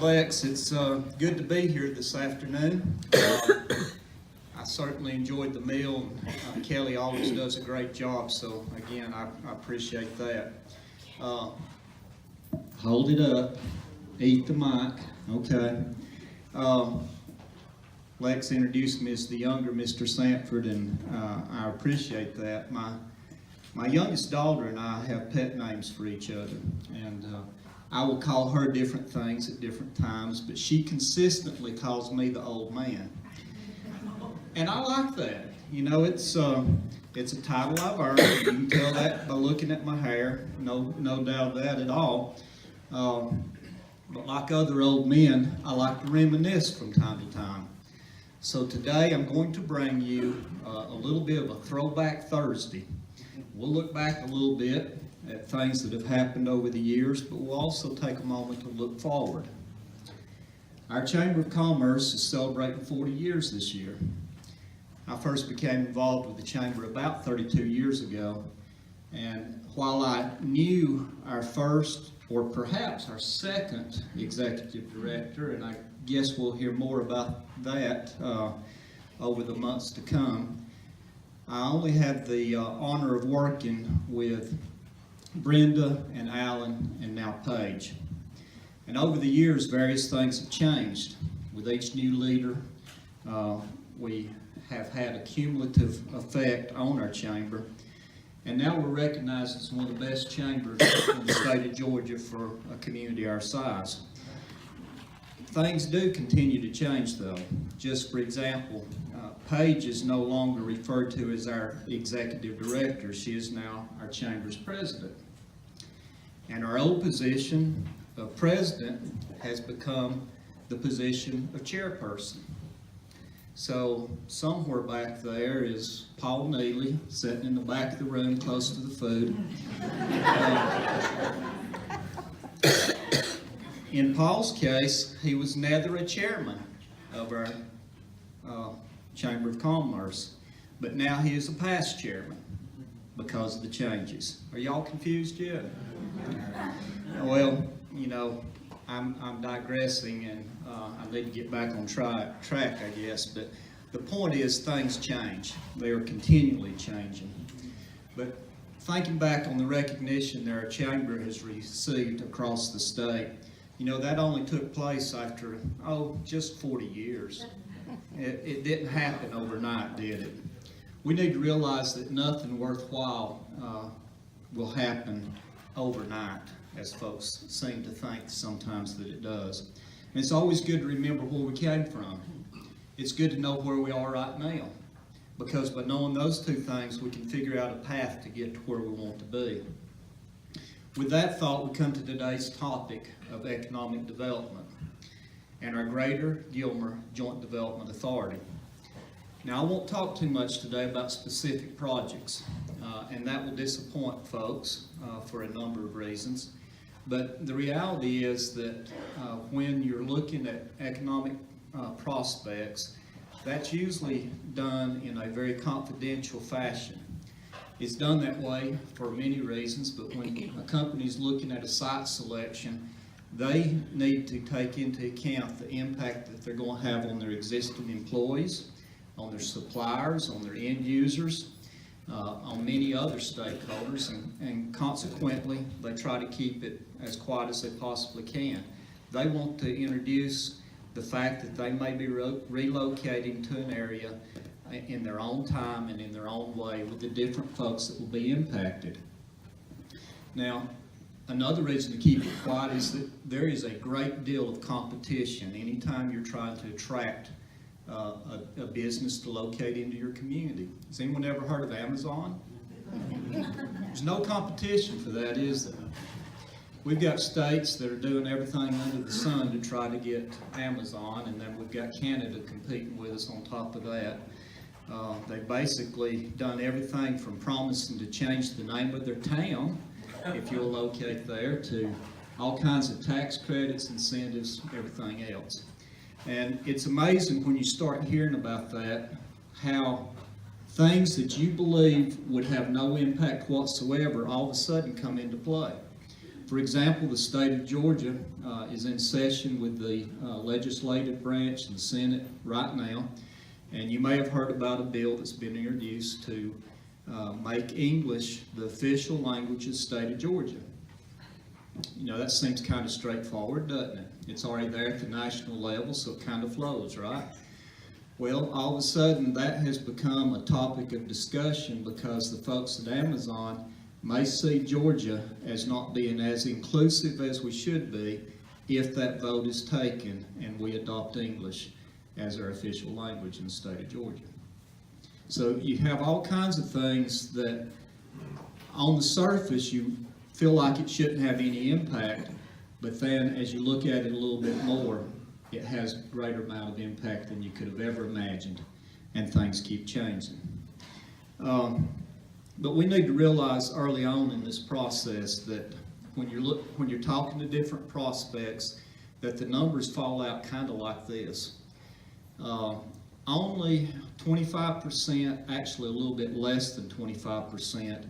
Lex, it's good to be here this afternoon. I certainly enjoyed the meal, and Kelly always does a great job, so again, I appreciate that. Hold it up, eat the mic, okay. Lex introduced me as the younger Mr. Sanford, and I appreciate that. My youngest daughter and I have pet names for each other, and I will call her different things at different times, but she consistently calls me the old man. And I like that. You know, it's a title I've earned. You can tell that by looking at my hair. No doubt of that at all. But like other old men, I like to reminisce from time to time. So today I'm going to bring you a little bit of a throwback Thursday. We'll look back a little bit at things that have happened over the years, but we'll also take a moment to look forward. Our Chamber of Commerce is celebrating 40 years this year. I first became involved with the Chamber about 32 years ago, and while I knew our first, or perhaps our second executive director, and I guess we'll hear more about that over the months to come, I only had the honor of working with Brenda and Alan and now Paige. And over the years, various things have changed. With each new leader, we have had a cumulative effect on our chamber. And now we're recognized as one of the best chambers in the state of Georgia for a community our size. Things do continue to change though. Just for example, Paige is no longer referred to as our executive director. She is now our chamber's president. And our old position of president has become the position of chairperson. So somewhere back there is Paul Neely sitting in the back of the room close to the food. In Paul's case, he was neither a chairman of our Chamber of Commerce, but now he is a past chairman because of the changes. Are y'all confused yet? Well, you know, I'm digressing, and I need to get back on track, I guess, but the point is things change. They are continually changing. But thinking back on the recognition that our chamber has received across the state, you know, that only took place after, just 40 years. It didn't happen overnight, did it? We need to realize that nothing worthwhile will happen overnight, as folks seem to think sometimes that it does. And it's always good to remember where we came from. It's good to know where we are right now, because by knowing those two things, we can figure out a path to get to where we want to be. With that thought, we come to today's topic of economic development and our Greater Gilmer Joint Development Authority. Now, I won't talk too much today about specific projects, and that will disappoint folks for a number of reasons. But the reality is that when you're looking at economic prospects, that's usually done in a very confidential fashion. It's done that way for many reasons, but when a company is looking at a site selection, they need to take into account the impact that they're going to have on their existing employees, on their suppliers, on their end users, on many other stakeholders, and consequently, they try to keep it as quiet as they possibly can. They want to introduce the fact that they may be relocating to an area in their own time and in their own way with the different folks that will be impacted. Now, another reason to keep it quiet is that there is a great deal of competition anytime you're trying to attract a business to locate into your community. Has anyone ever heard of Amazon? There's no competition for that, is there? We've got states that are doing everything under the sun to try to get Amazon, and then we've got Canada competing with us on top of that. They've basically done everything from promising to change the name of their town, if you'll locate there, to all kinds of tax credits, incentives, everything else. And it's amazing when you start hearing about that, how things that you believe would have no impact whatsoever all of a sudden come into play. For example, the state of Georgia is in session with the legislative branch and the Senate right now, and you may have heard about a bill that's been introduced to make English the official language of the state of Georgia. You know, that seems kind of straightforward, doesn't it? It's already there at the national level, so it kind of flows, right? Well, all of a sudden, that has become a topic of discussion because the folks at Amazon may see Georgia as not being as inclusive as we should be if that vote is taken and we adopt English as our official language in the state of Georgia. So you have all kinds of things that on the surface you feel like it shouldn't have any impact, but then as you look at it a little bit more, it has a greater amount of impact than you could have ever imagined, and things keep changing. But we need to realize early on in this process that when you're talking to different prospects, that the numbers fall out kind of like this. Only 25%, actually a little bit less than 25%,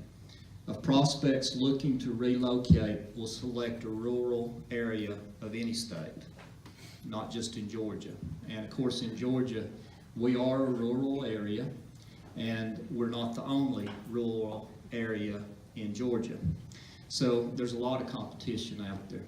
of prospects looking to relocate will select a rural area of any state, not just in Georgia. And of course in Georgia, we are a rural area, and we're not the only rural area in Georgia. So there's a lot of competition out there.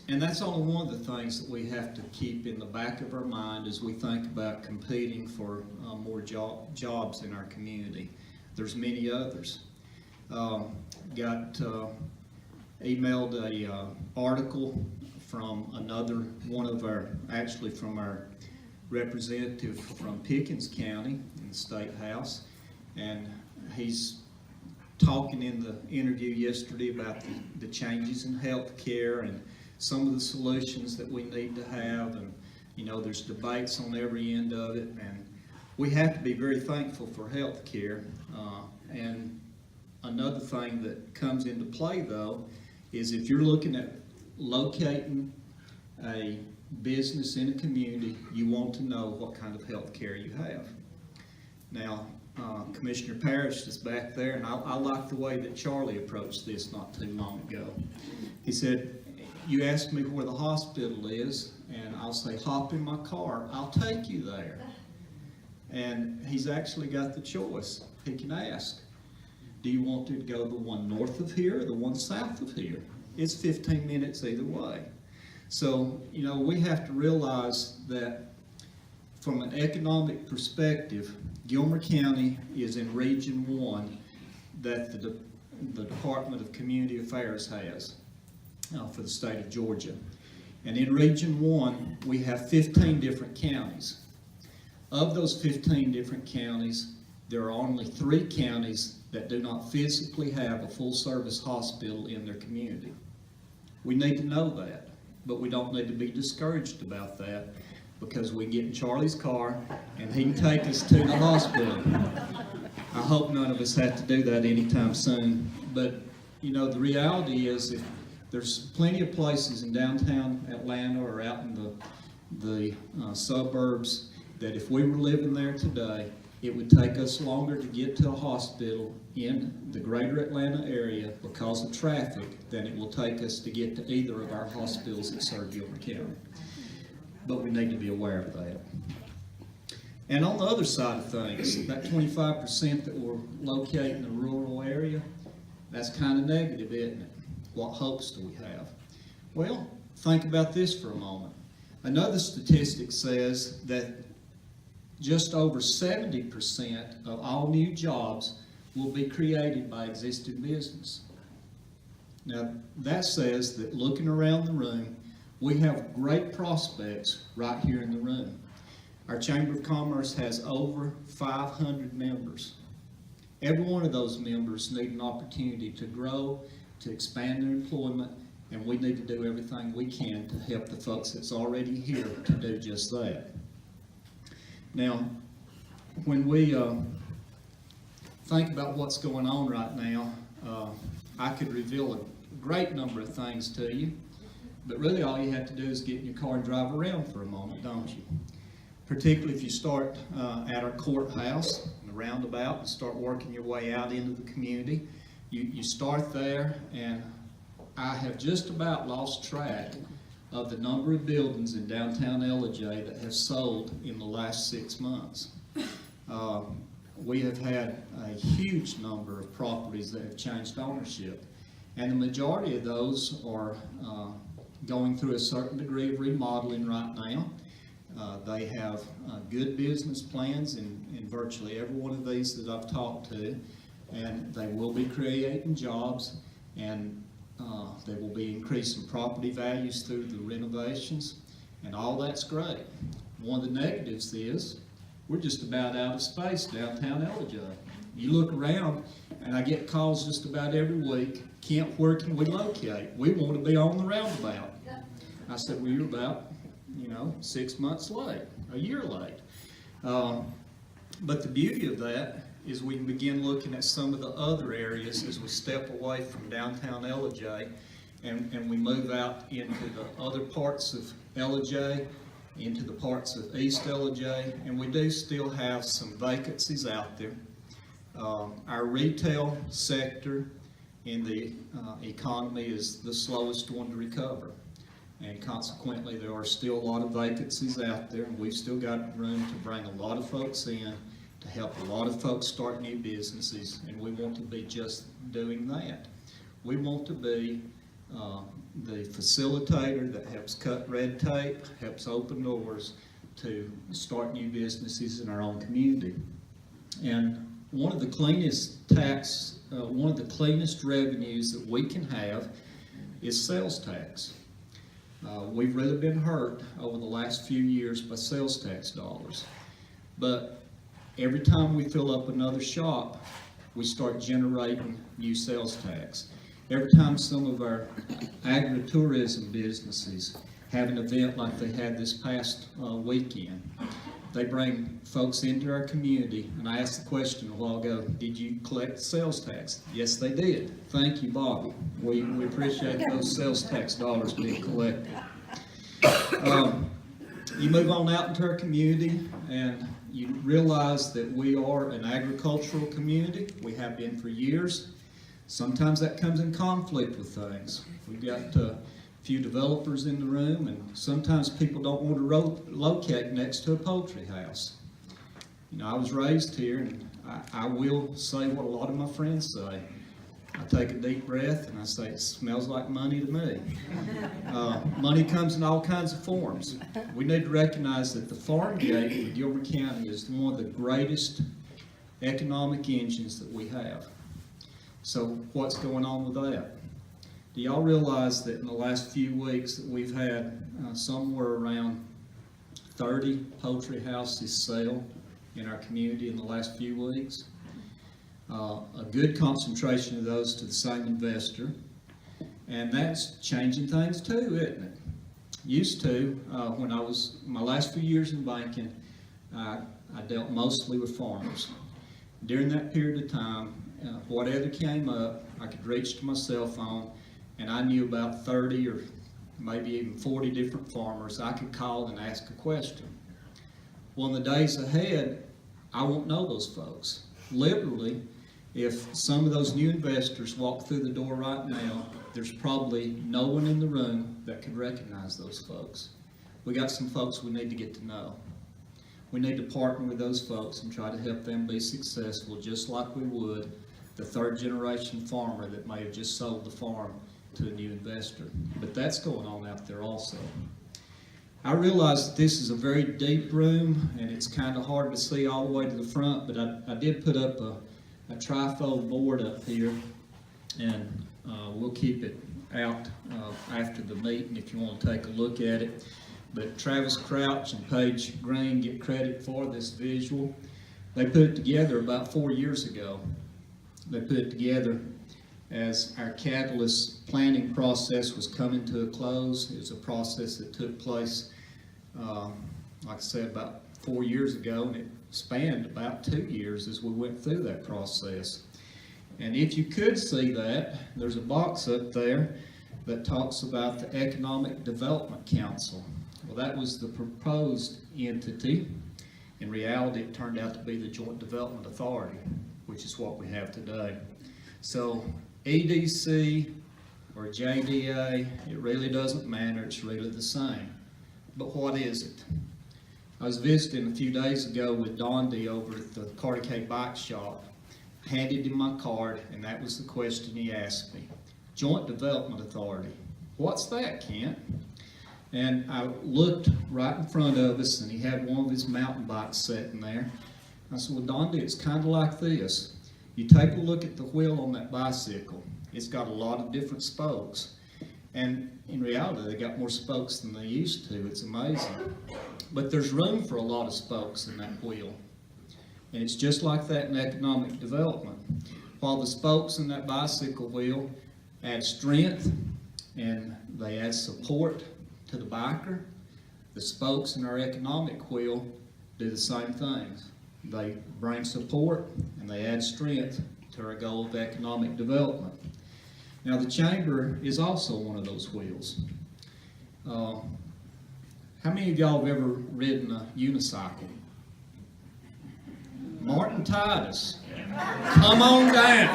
And that's only one of the things that we have to keep in the back of our mind as we think about competing for more jobs in our community. There's many others. Emailed a article from another one of from our representative from Pickens County in the State House, and he's talking in the interview yesterday about the changes in health care and some of the solutions that we need to have, and you know, there's debates on every end of it, and we have to be very thankful for health care. And another thing that comes into play though is if you're looking at locating a business in a community, you want to know what kind of health care you have. Now, Commissioner Parrish is back there, and I like the way that Charlie approached this not too long ago. He said, you ask me where the hospital is, and I'll say, hop in my car, I'll take you there. And he's actually got the choice. He can ask, do you want to go the one north of here or the one south of here? It's 15 minutes either way. So, you know, we have to realize that from an economic perspective, Gilmer County is in Region 1 that the Department of Community Affairs has for the state of Georgia. And in Region 1, we have 15 different counties. Of those 15 different counties, there are only 3 counties that do not physically have a full-service hospital in their community. We need to know that, but we don't need to be discouraged about that, because we get in Charlie's car and he can take us to the hospital. I hope none of us have to do that anytime soon, but you know, the reality is if there's plenty of places in downtown Atlanta or out in the suburbs that if we were living there today, it would take us longer to get to a hospital in the greater Atlanta area because of traffic than it will take us to get to either of our hospitals that serve Gilmer County. But we need to be aware of that. And on the other side of things, that 25% that will locate in the rural area, that's kind of negative, isn't it? What hopes do we have? Well, think about this for a moment. Another statistic says that just over 70% of all new jobs will be created by existing business. Now, that says that looking around the room, we have great prospects right here in the room. Our Chamber of Commerce has over 500 members. Every one of those members need an opportunity to grow, to expand their employment, and we need to do everything we can to help the folks that's already here to do just that. Now, when we think about what's going on right now, I could reveal a great number of things to you, but really all you have to do is get in your car and drive around for a moment, don't you? Particularly if you start at our courthouse, the roundabout, and start working your way out into the community. You start there, and I have just about lost track of the number of buildings in downtown LJ that have sold in the last 6 months. We have had a huge number of properties that have changed ownership, and the majority of those are going through a certain degree of remodeling right now. They have good business plans in virtually every one of these that I've talked to, and they will be creating jobs, and they will be increasing property values through the renovations, and all that's great. One of the negatives is we're just about out of space downtown LJ. You look around, and I get calls just about every week, Kent, where can we locate? We want to be on the roundabout. I said, well, you're about 6 months late, a year late. But the beauty of that is we can begin looking at some of the other areas as we step away from downtown LJ and we move out into the other parts of LJ, into the parts of East LJ, and we do still have some vacancies out there. Our retail sector in the economy is the slowest one to recover, and consequently there are still a lot of vacancies out there, and we've still got room to bring a lot of folks in, to help a lot of folks start new businesses, and we want to be just doing that. We want to be the facilitator that helps cut red tape, helps open doors to start new businesses in our own community. And one of the cleanest revenues that we can have is sales tax. We've really been hurt over the last few years by sales tax dollars. But every time we fill up another shop, we start generating new sales tax. Every time some of our agritourism businesses have an event like they had this past weekend, they bring folks into our community, and I asked the question a while ago, did you collect sales tax? Yes, they did. Thank you, Bobby. We appreciate those sales tax dollars being collected. You move on out into our community, and you realize that we are an agricultural community. We have been for years. Sometimes that comes in conflict with things. We've got a few developers in the room, and sometimes people don't want to locate next to a poultry house. I was raised here, and I will say what a lot of my friends say. I take a deep breath and I say, it smells like money to me. Money comes in all kinds of forms. We need to recognize that the farm gate in Gilmer County is one of the greatest economic engines that we have. So what's going on with that? Do y'all realize that in the last few weeks that we've had somewhere around 30 poultry houses sell in our community in the last few weeks? A good concentration of those to the same investor, and that's changing things too, isn't it? Used to, when I was my last few years in banking, I dealt mostly with farmers. During that period of time, whatever came up, I could reach to my cell phone, and I knew about 30 or maybe even 40 different farmers I could call and ask a question. Well, in the days ahead, I won't know those folks. Literally, if some of those new investors walk through the door right now, there's probably no one in the room that could recognize those folks. We got some folks we need to get to know. We need to partner with those folks and try to help them be successful, just like we would the third generation farmer that may have just sold the farm to a new investor. But that's going on out there also. I realize that this is a very deep room and it's kind of hard to see all the way to the front, but I did put up a trifold board up here, and we'll keep it out after the meeting if you want to take a look at it. But Travis Crouch and Paige Green get credit for this visual. They put it together about 4 years ago. They put it together as our catalyst planning process was coming to a close. It was a process that took place, like I said, about 4 years ago, and it spanned about 2 years as we went through that process. And if you could see that, there's a box up there that talks about the Economic Development Council. Well, that was the proposed entity. In reality, it turned out to be the Joint Development Authority, which is what we have today. So EDC or JDA, it really doesn't matter, it's really the same. But what is it? I was visiting a few days ago with Dondi over at the Carter K Bike Shop, handed him my card, and that was the question he asked me. Joint Development Authority. What's that, Kent? And I looked right in front of us, and he had one of his mountain bikes sitting there. I said, well, Dondi, it's kind of like this. You take a look at the wheel on that bicycle. It's got a lot of different spokes. And in reality, they got more spokes than they used to. It's amazing. But there's room for a lot of spokes in that wheel. And it's just like that in economic development. While the spokes in that bicycle wheel add strength and they add support to the biker, the spokes in our economic wheel do the same things. They bring support and they add strength to our goal of economic development. Now the chamber is also one of those wheels. How many of y'all have ever ridden a unicycle? Martin Titus, come on down.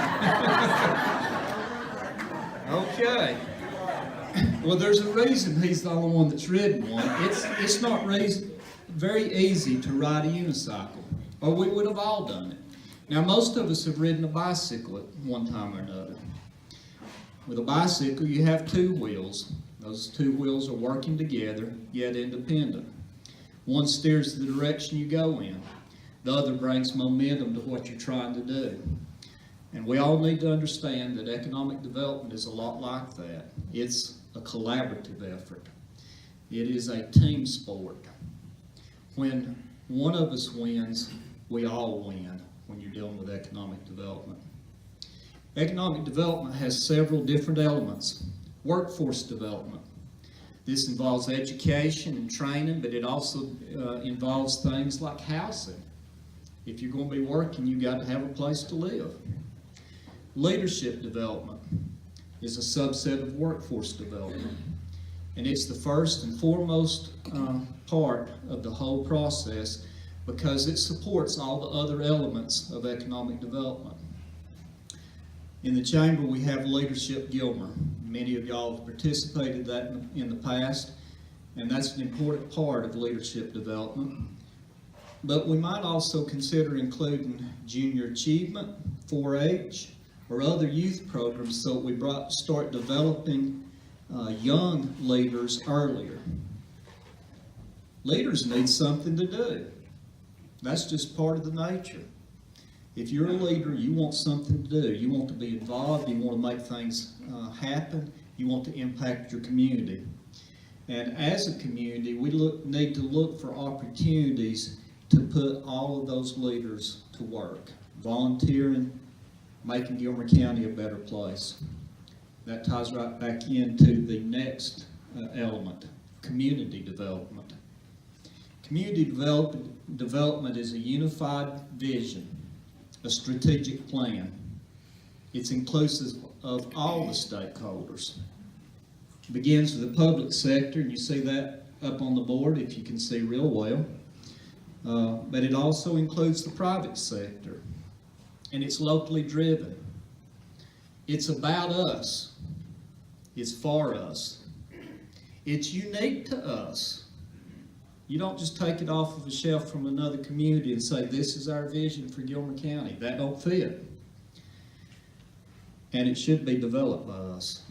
Okay. Well, there's a reason he's the only one that's ridden one. It's not very easy to ride a unicycle, or we would have all done it. Now, most of us have ridden a bicycle at one time or another. With a bicycle, you have two wheels. Those two wheels are working together, yet independent. One steers the direction you go in. The other brings momentum to what you're trying to do. And we all need to understand that economic development is a lot like that. It's a collaborative effort. It is a team sport. When one of us wins, we all win when you're dealing with economic development. Economic development has several different elements. Workforce development. This involves education and training, but it also involves things like housing. If you're going to be working, you've got to have a place to live. Leadership development is a subset of workforce development. And it's the first and foremost part of the whole process because it supports all the other elements of economic development. In the chamber, we have Leadership Gilmer. Many of y'all have participated in the past, and that's an important part of leadership development. But we might also consider including junior achievement, 4-H, or other youth programs so we start developing young leaders earlier. Leaders need something to do. That's just part of the nature. If you're a leader, you want something to do. You want to be involved. You want to make things happen. You want to impact your community. And as a community, we need to look for opportunities to put all of those leaders to work. Volunteering, making Gilmer County a better place. That ties right back into the next element, community development. Community development is a unified vision, a strategic plan. It's inclusive of all the stakeholders. It begins with the public sector, and you see that up on the board if you can see real well. But it also includes the private sector, and it's locally driven. It's about us. It's for us. It's unique to us. You don't just take it off of a shelf from another community and say, this is our vision for Gilmer County. That don't fit. And it should be developed by us.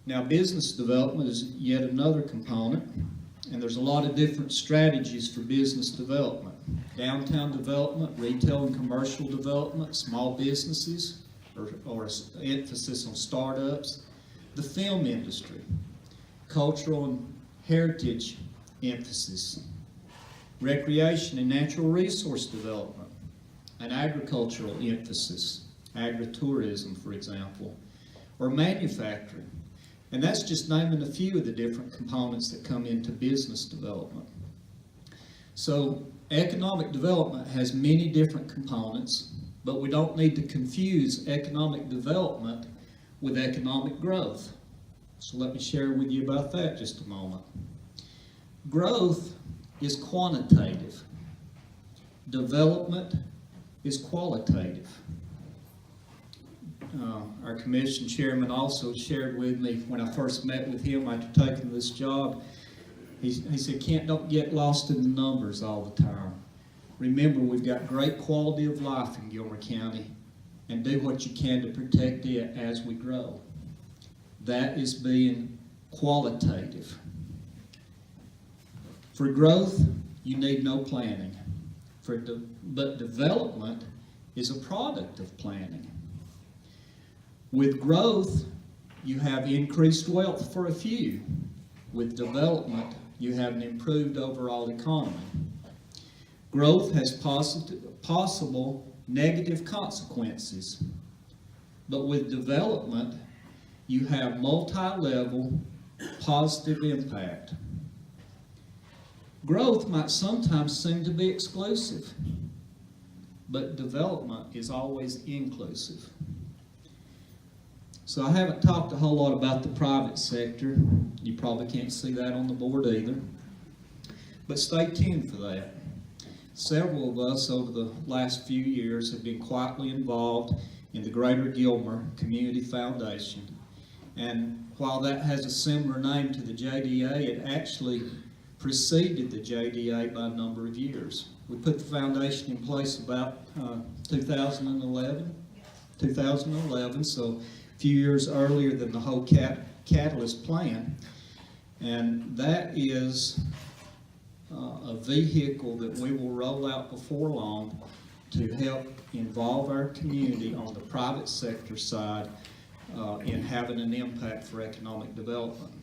Now, business development is yet another component, and there's a lot of different strategies for business development. Downtown development, retail and commercial development, small businesses, or emphasis on startups, the film industry, cultural and heritage emphasis, recreation and natural resource development, an agricultural emphasis, agritourism, for example, or manufacturing. And that's just naming a few of the different components that come into business development. So economic development has many different components, but we don't need to confuse economic development with economic growth. So let me share with you about that just a moment. Growth is quantitative. Development is qualitative. our commission chairman also shared with me when I first met with him after taking this job. He said, Kent, don't get lost in the numbers all the time. Remember, we've got great quality of life in Gilmer County, and do what you can to protect it as we grow. That is being qualitative. For growth, you need no planning. But development is a product of planning. With growth, you have increased wealth for a few. With development, you have an improved overall economy. Growth has possible negative consequences, but with development, you have multi-level positive impact. Growth might sometimes seem to be exclusive, but development is always inclusive. So I haven't talked a whole lot about the private sector. You probably can't see that on the board either. But stay tuned for that. Several of us over the last few years have been quietly involved in the Greater Gilmer Community Foundation. And while that has a similar name to the JDA, it actually preceded the JDA by a number of years. We put the foundation in place about 2011, so a few years earlier than the whole Catalyst plan. And that is a vehicle that we will roll out before long to help involve our community on the private sector side in having an impact for economic development.